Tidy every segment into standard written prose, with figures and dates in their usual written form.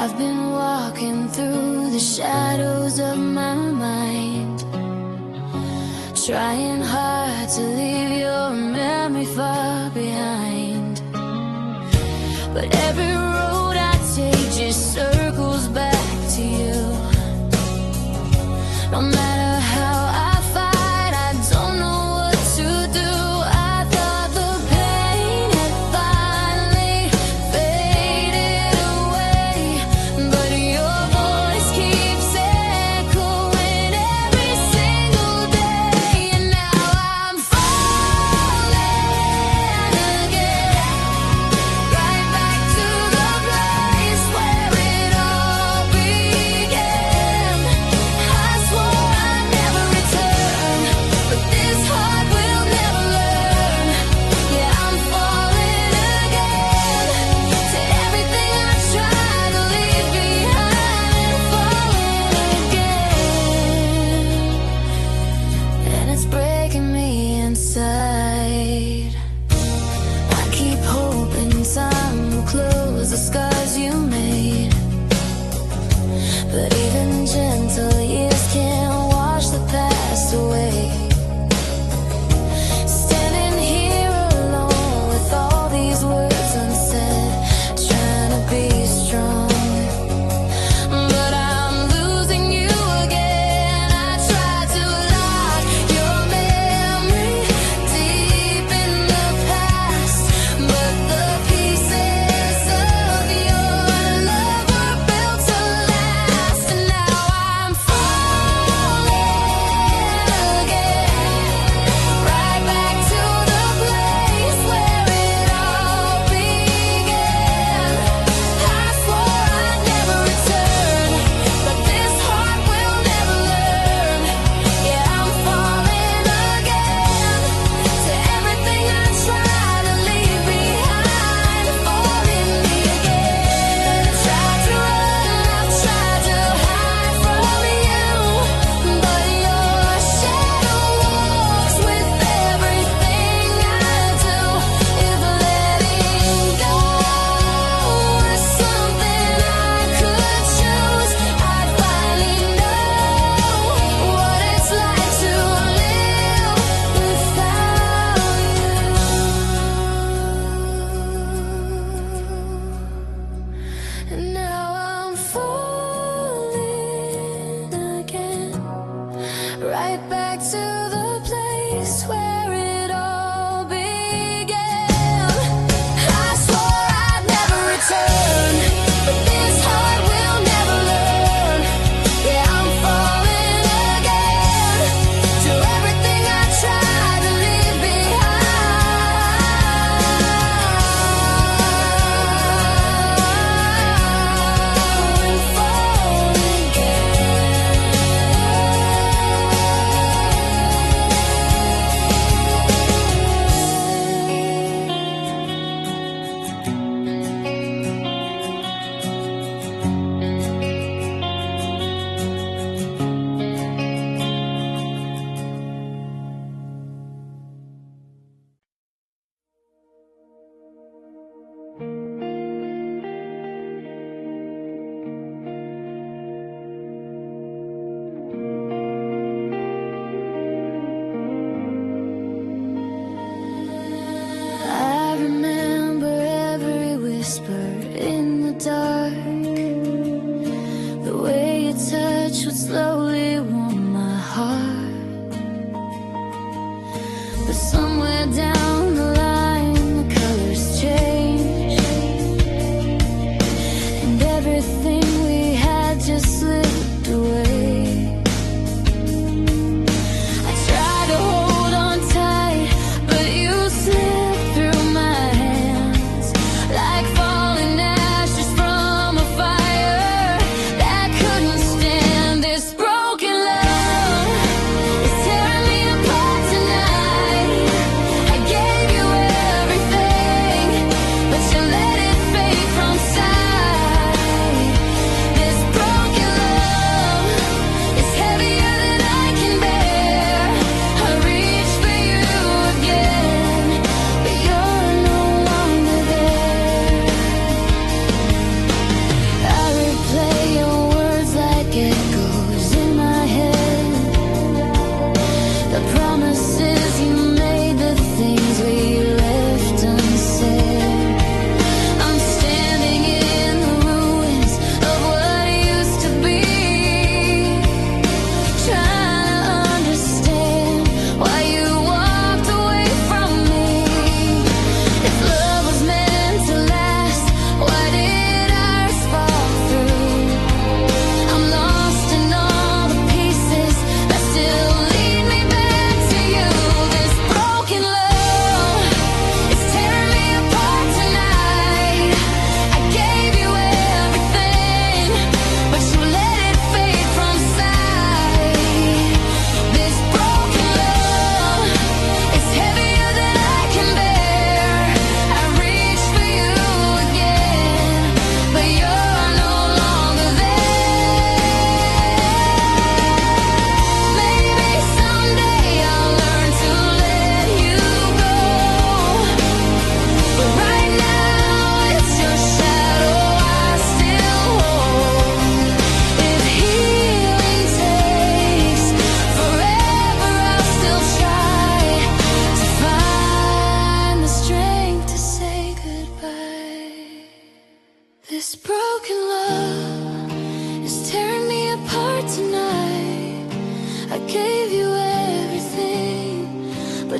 I've been walking through the shadows of my mind, trying hard to leave your memory far behind. But every road I take just circles back to you. No matter how I fight, I don't know what to do. I thought the pain had finally faded away, but your voice keeps echoing every single day. And now I'm falling again, right back to the place where it all began. I swore I'd never return, but this heart will never learn. Yeah, I'm falling again to everything I tried to leave behind, and falling again, and it's breaking me inside. I keep hoping time will close the scars you made, but even gentle years can't wash the past away. Standing here alone with all these words unsaid, trying to be strong, but I'm losing you again. I tried to lock your memory deep in the past, but the pieces of your love were built to last. And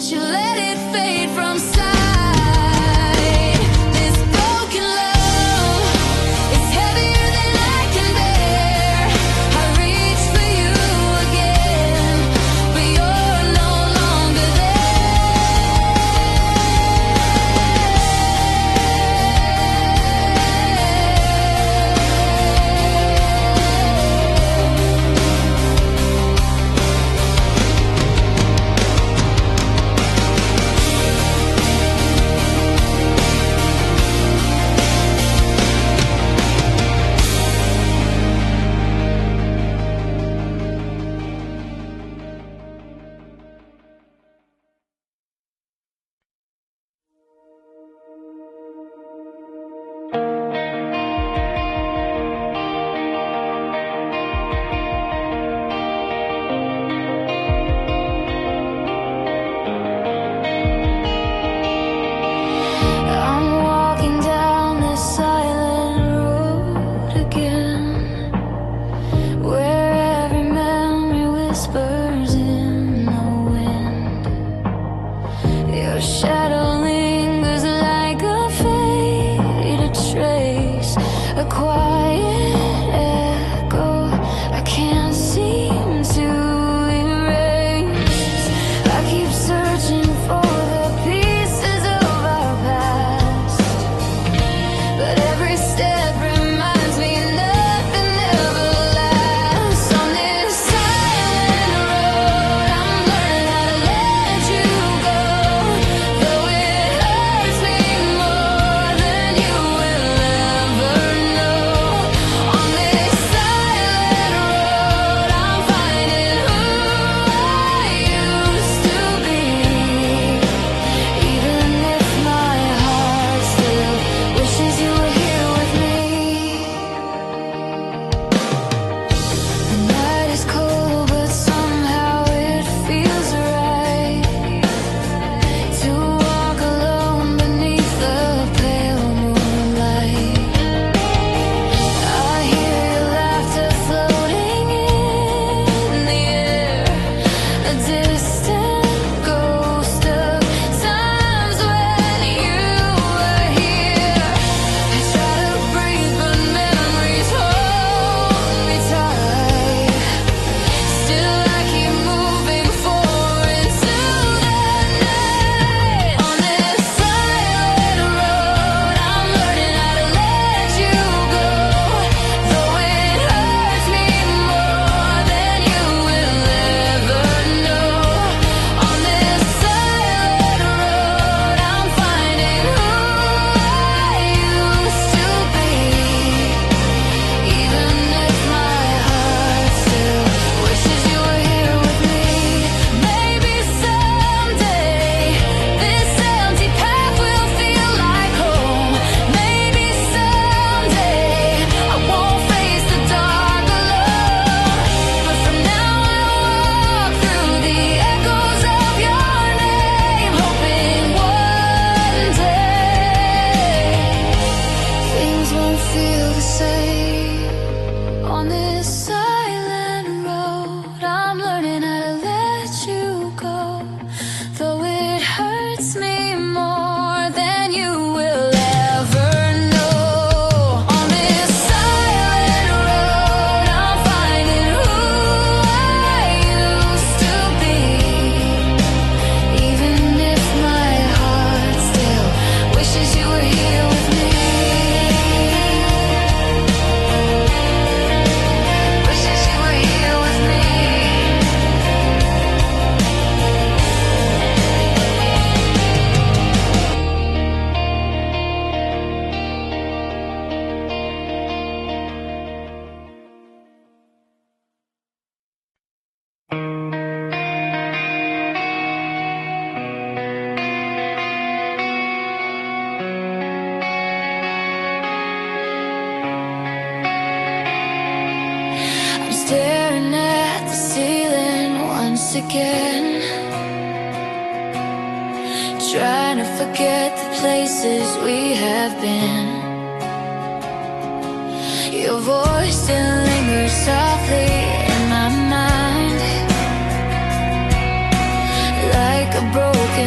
but you let it fade from sight. This broken love is heavier than I can bear. I reach for you again, but you're no longer again, trying to forget the places we have been. Your voice still lingers softly in my mind, like a broken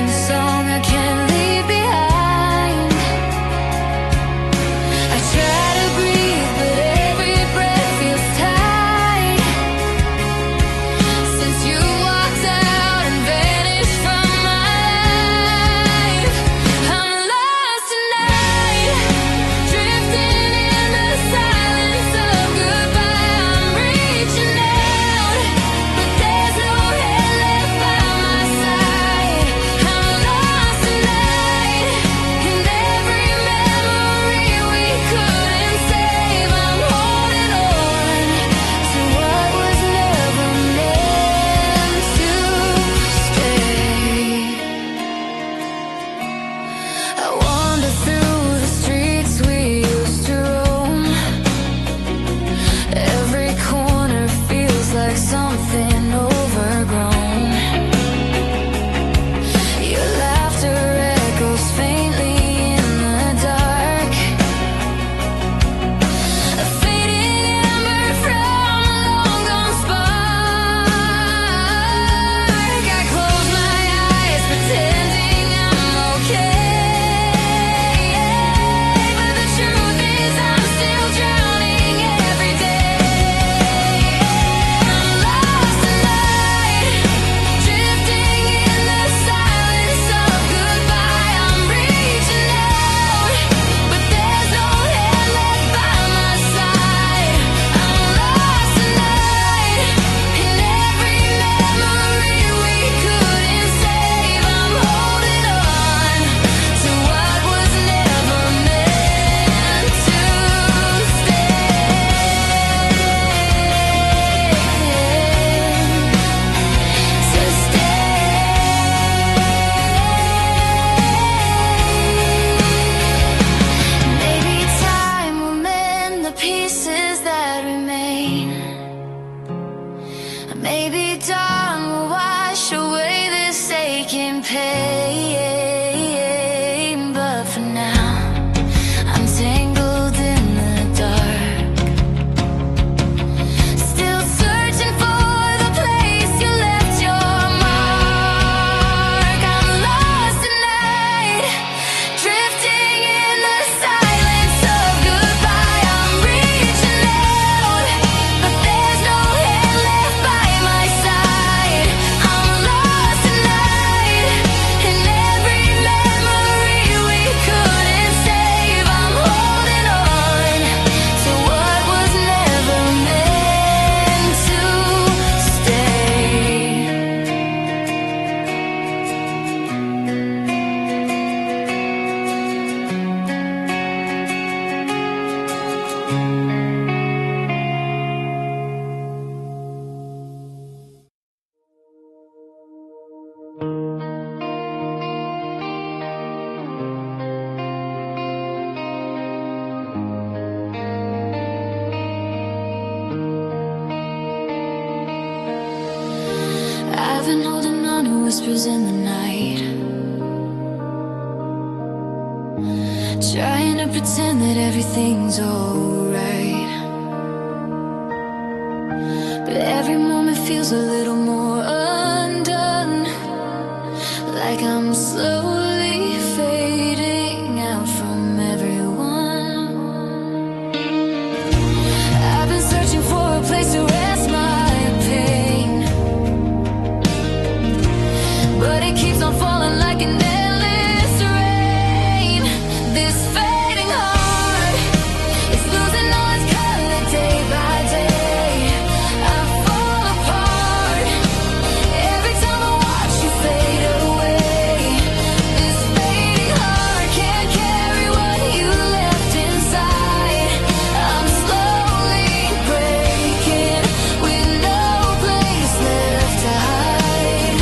whispers in the night, trying to pretend that everything's alright. But every moment feels a little more undone, like I'm slowly fading out from everyone. I've been searching for a place to rest my pain, but it keeps on falling like an endless rain. This fading heart is losing all its color day by day. I fall apart every time I watch you fade away. This fading heart can't carry what you left inside. I'm slowly breaking with no place left to hide.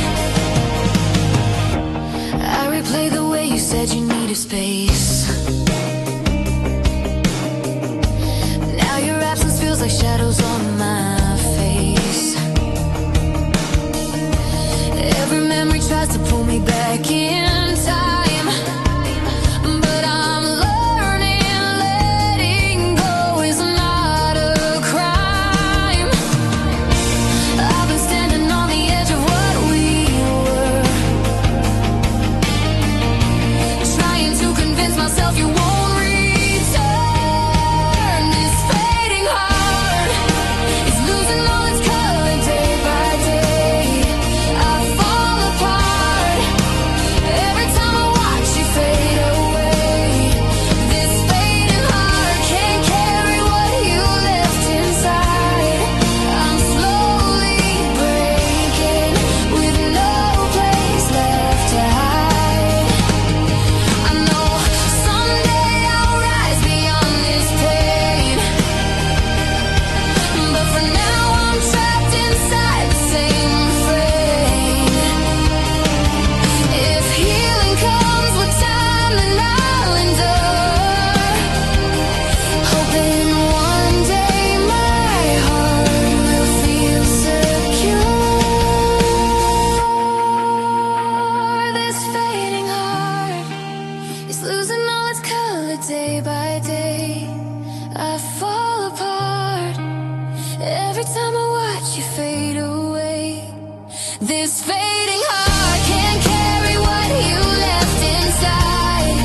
I replay the way you said you needed space. Now your absence feels like shadows on my face. Every memory tries to pull me back in time, but I'm learning letting go is not a crime. I've been standing on the edge of what we were, trying to convince myself you won't return. This fading heart is losing all its color day by day. I fall apart every time I watch you fade away. This fading heart can't carry what you left inside. I'm slowly breaking with no place left to hide. I know someday I'll rise beyond this pain, but for now I'm trapped inside the same frame. If healing comes with time, then I'll endure, hoping one day my heart will feel secure. This fading heart is losing all its color day by day. I fall apart every time I watch you fade away. This fading heart can't carry what you left inside.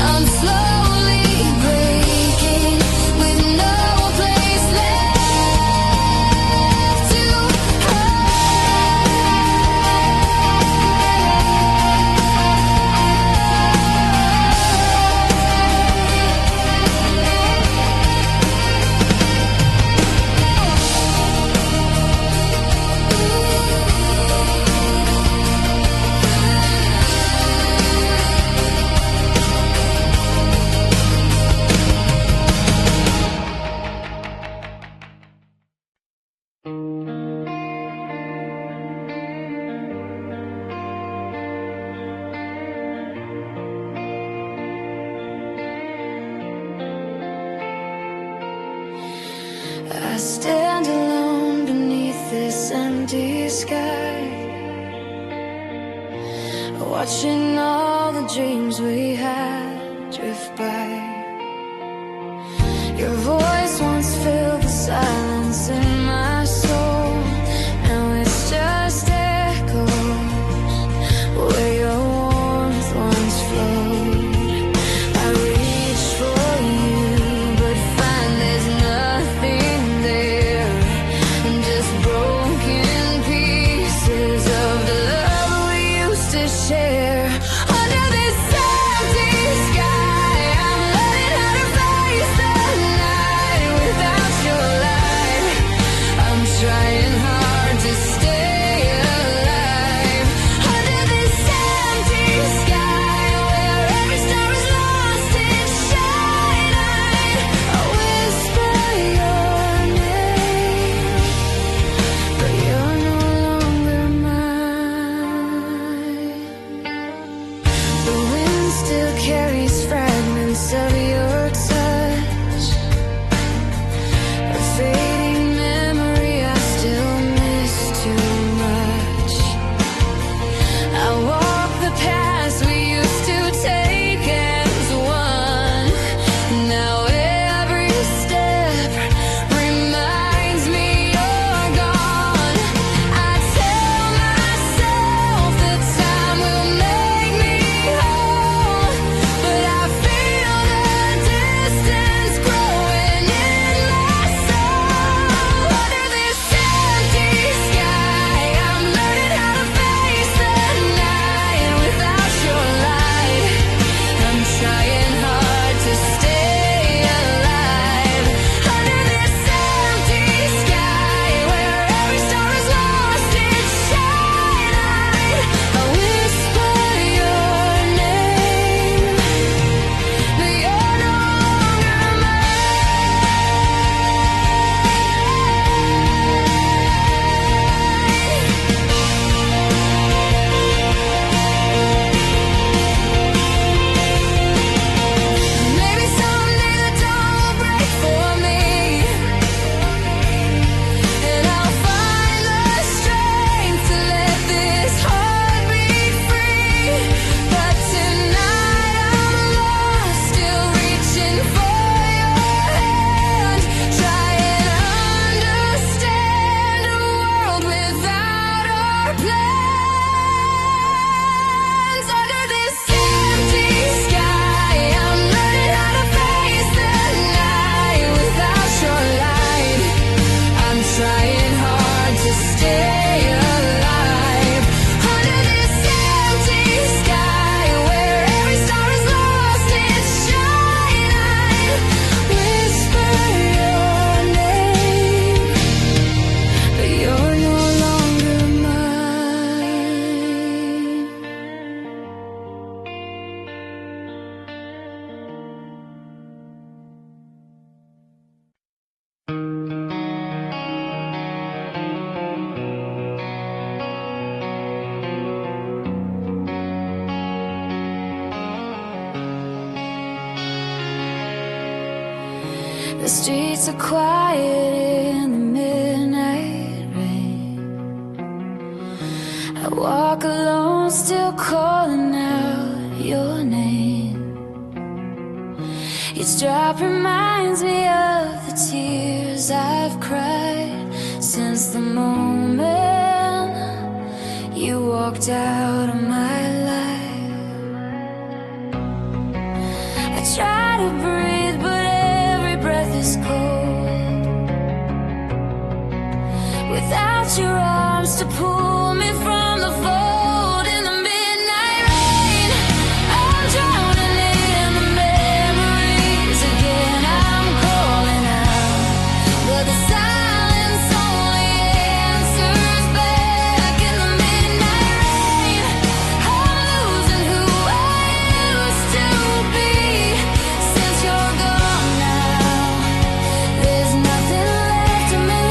I'm slowly breaking with no place left to I stand alone beneath this empty sky, watching all the dreams we had drift by. Your voice once filled the silence in my soul. Now it's just echoes where your warmth once flowed. I reach for you, but find there's nothing there, just broken pieces of the love we used to share. Under this empty streets are quiet in the midnight rain. I walk alone, still calling out your name. Each drop reminds me of the tears I've cried since the moment you walked out of my life. I try to breathe, but every breath is cold. Without your arms to pull me from the fold, in the midnight rain, I'm drowning in the memories again. I'm calling out, but the silence only answers back. In the midnight rain, I'm losing who I used to be. Since you're gone now, there's nothing left of me.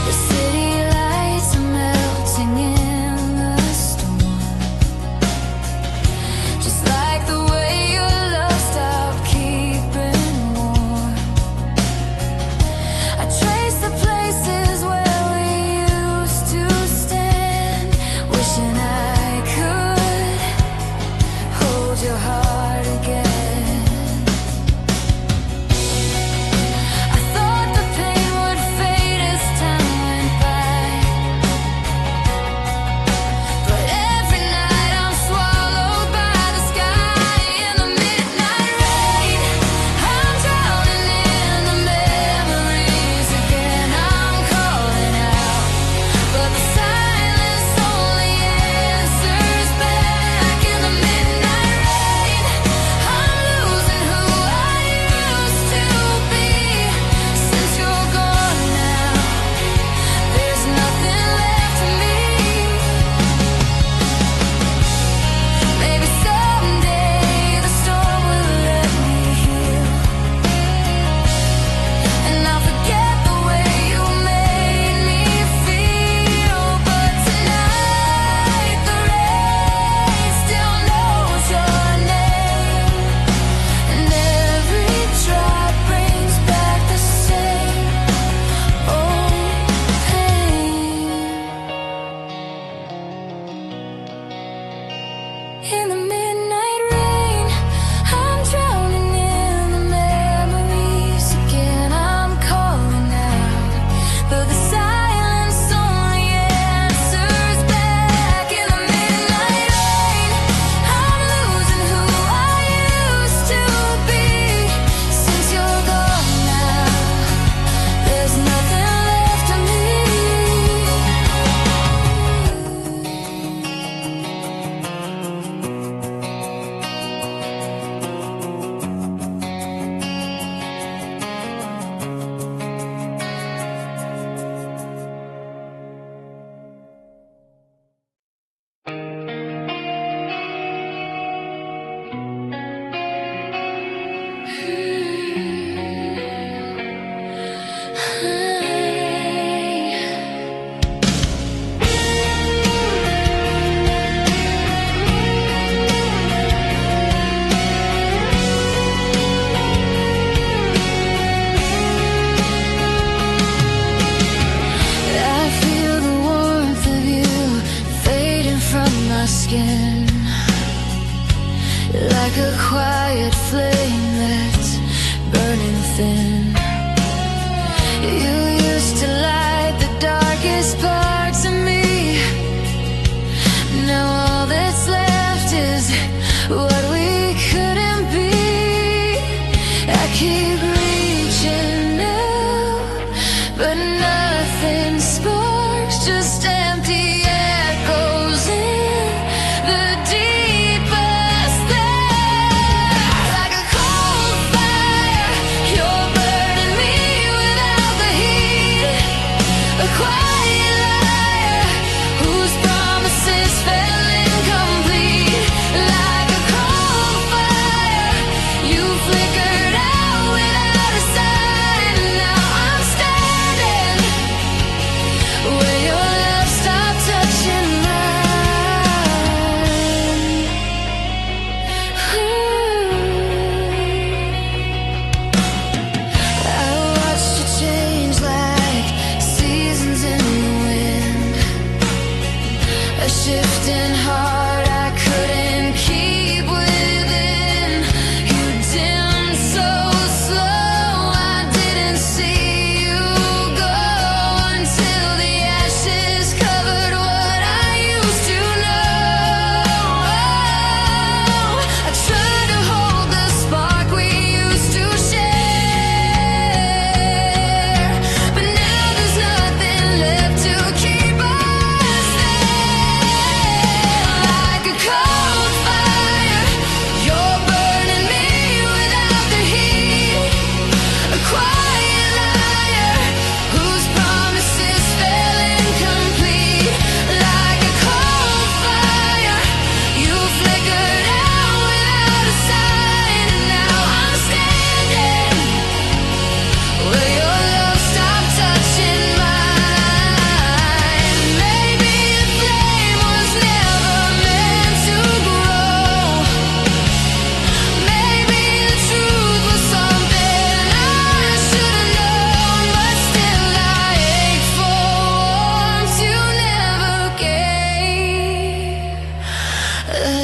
The city lights are melting in the storm, just like the way your love stopped keeping warm. I trace the places where we used to stand, wishing I could hold your heart again. I thought the pain would fade as time went by, but every night I'm swallowed by the sky. In the midnight rain, I'm drowning in the memories again. I'm calling out, but the silence only answers back. In the midnight rain, I'm losing who I used to be. Since you're gone now, there's nothing left of me. Maybe someday the storm will let me heal, and I'll forget the way you made me feel. But tonight the rain still knows your name, and every drop brings back the same old pain. In the midnight rain, I'm drowning in the memories again. I'm calling out, but the silence only answers back. In the midnight rain, I'm losing who I used to be. Since you're gone now, there's nothing left of me. I feel the warmth of you fading from my skin, like a quiet flame that's burning thin. You used to light the darkest parts of me. Now all that's left is what we couldn't be. I keep reaching out, but nothing sparks, just empty echoes in the deepest there. Like a cold fire, you're burning.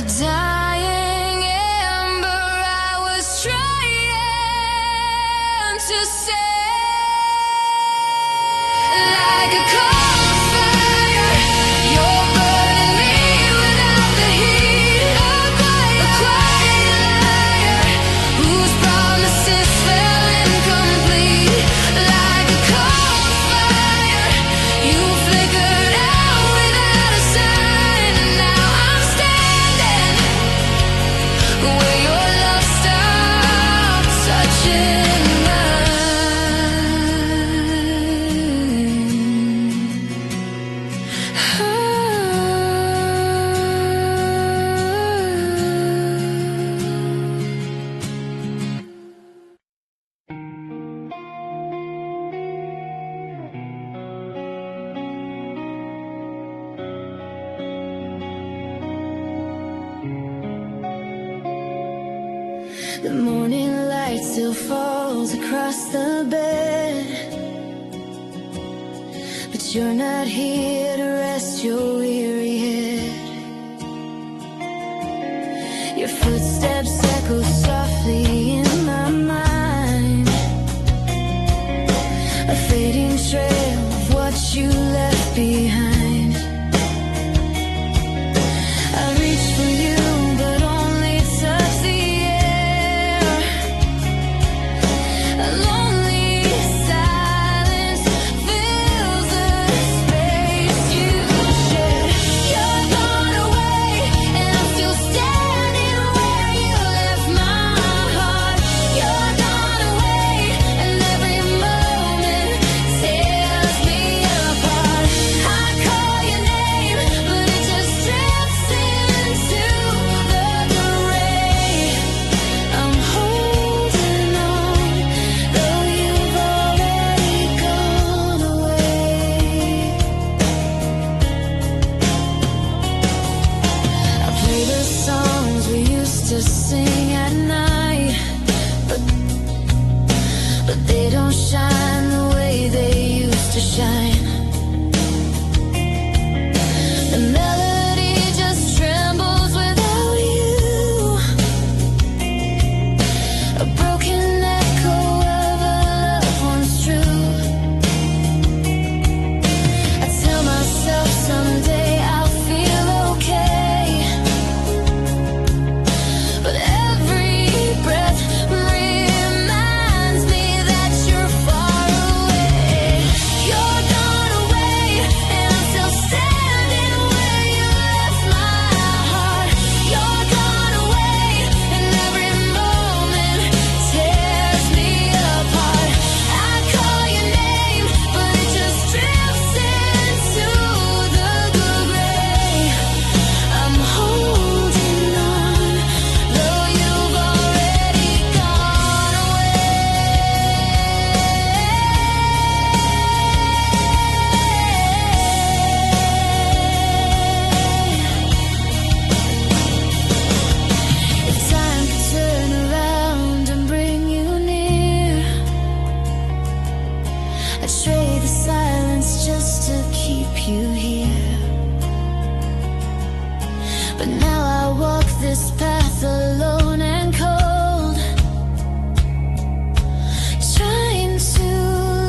dying ember I was trying to save. Like a cold fire, you're burning me without the heat. A quiet liar whose promises fell incomplete. Like a cold fire, you flickered out without a sign. And now I'm standing where your love stopped touching The morning light still falls across the bed, but you're not here to rest your weary head. Your footsteps echo softly in my mind, a fading trail of what you left behind. I reach for you, but only touch the air. A lonely silence fills the space you share. You're gone away, and I'm still standing where you left my heart. You're gone away, and every moment tears me apart. I call your name, but it just drifts into the gray. I'm holding on, though you've already gone away. I play the songs we used to sing at night, but they don't shine the way they used to shine. The melody just trembles without you, a broken echo of a love once true. I tell myself someday I'll feel okay, but every breath reminds me that you're far away. You're gone away, and I'm still standing where you left my heart. You're gone away, and every moment tears me apart. I call your name, but it just drifts into the gray. I'm holding on, though you've already gone away. If time could turn around and bring you near, I'd trade the silence just to keep you here. But now I walk this path alone and cold, trying to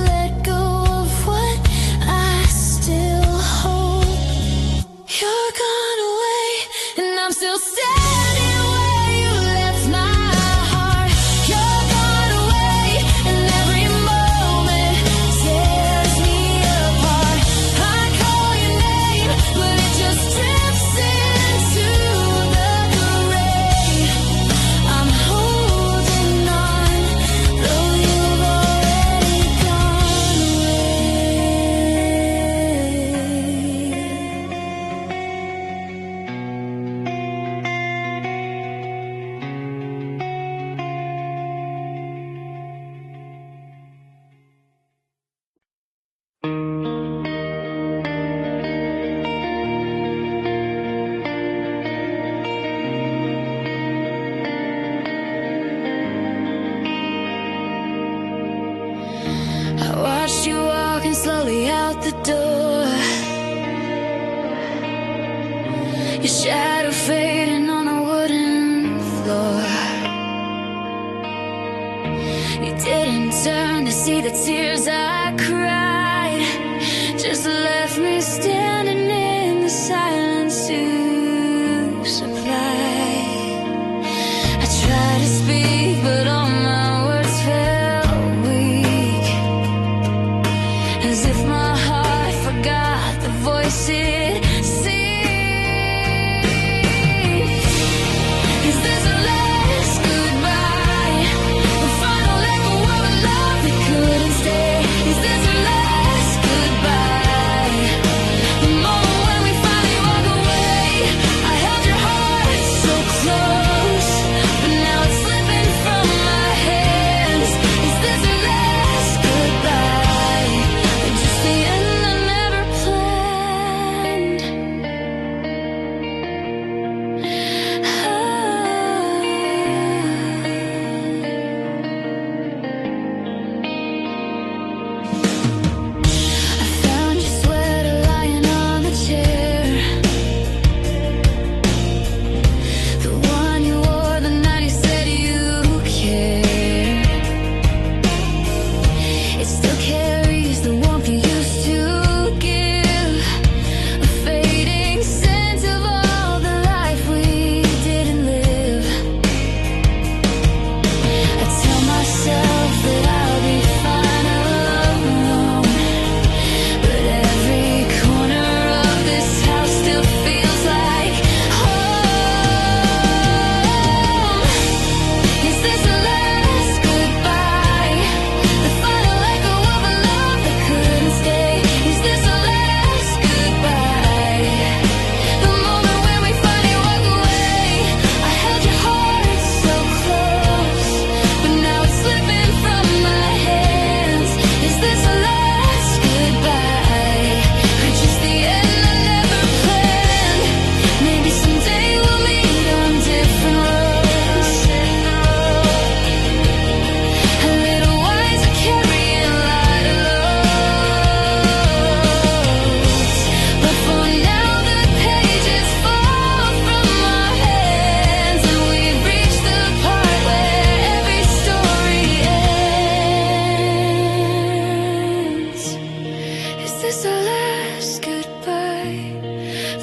let go of what I still hold. You're gone away, and I'm still standing where you left my heart. You're gone away, and every moment tears me apart. I call your name, but it just drifts into the gray. I'm holding on, though you've already gone I watched you walking slowly out the door, your shadow fading on a tears I cried just left me standing in the silence to supply. I tried to speak, but all my words felt weak, as if my heart forgot the voice it sings. Is this the last goodbye? The final echo of a love that couldn't stay? Is this the last goodbye? The moment when we finally walk away. I held your heart so close, but now it's slipping from my hands. Is this the last goodbye? Or just the end I never planned? I found your sweater lying on the chair, the one you wore the night you said you cared. It still carries the warmth you used to give, a fading sense of all the life we didn't live. I tell myself that I'll be fine alone, but every corner of this house still feels like home. Is this the last goodbye? The final echo of a love that couldn't stay? Is this the last goodbye? The moment when we finally walk away. I held your heart so close, but now it's slipping from my hands. Is this the last goodbye? Or just the end I never planned? Maybe someday we'll meet on different roads, a little wiser carrying lighter loads. But for now the pages fall from our hands, and we've reached the part where every story ends. Is this our last goodbye?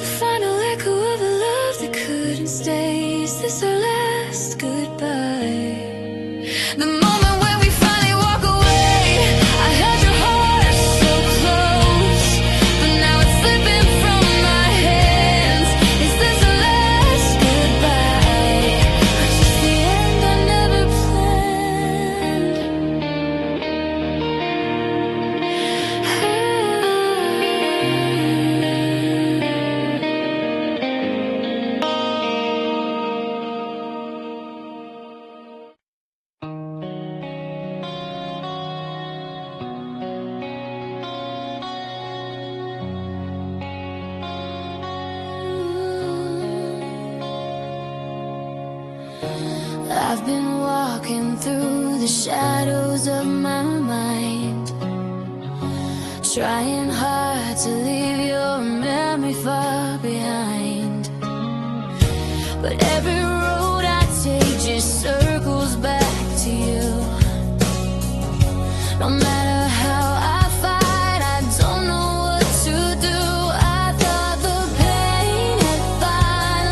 The final echo of a love that couldn't stay? Is this our last goodbye? The moment when we finally walk away. I held your heart so close, but now it's slipping from my hands. Is this the last goodbye? Or just the end I never planned? I've been walking through the shadows of my mind, trying hard to leave your memory far behind. But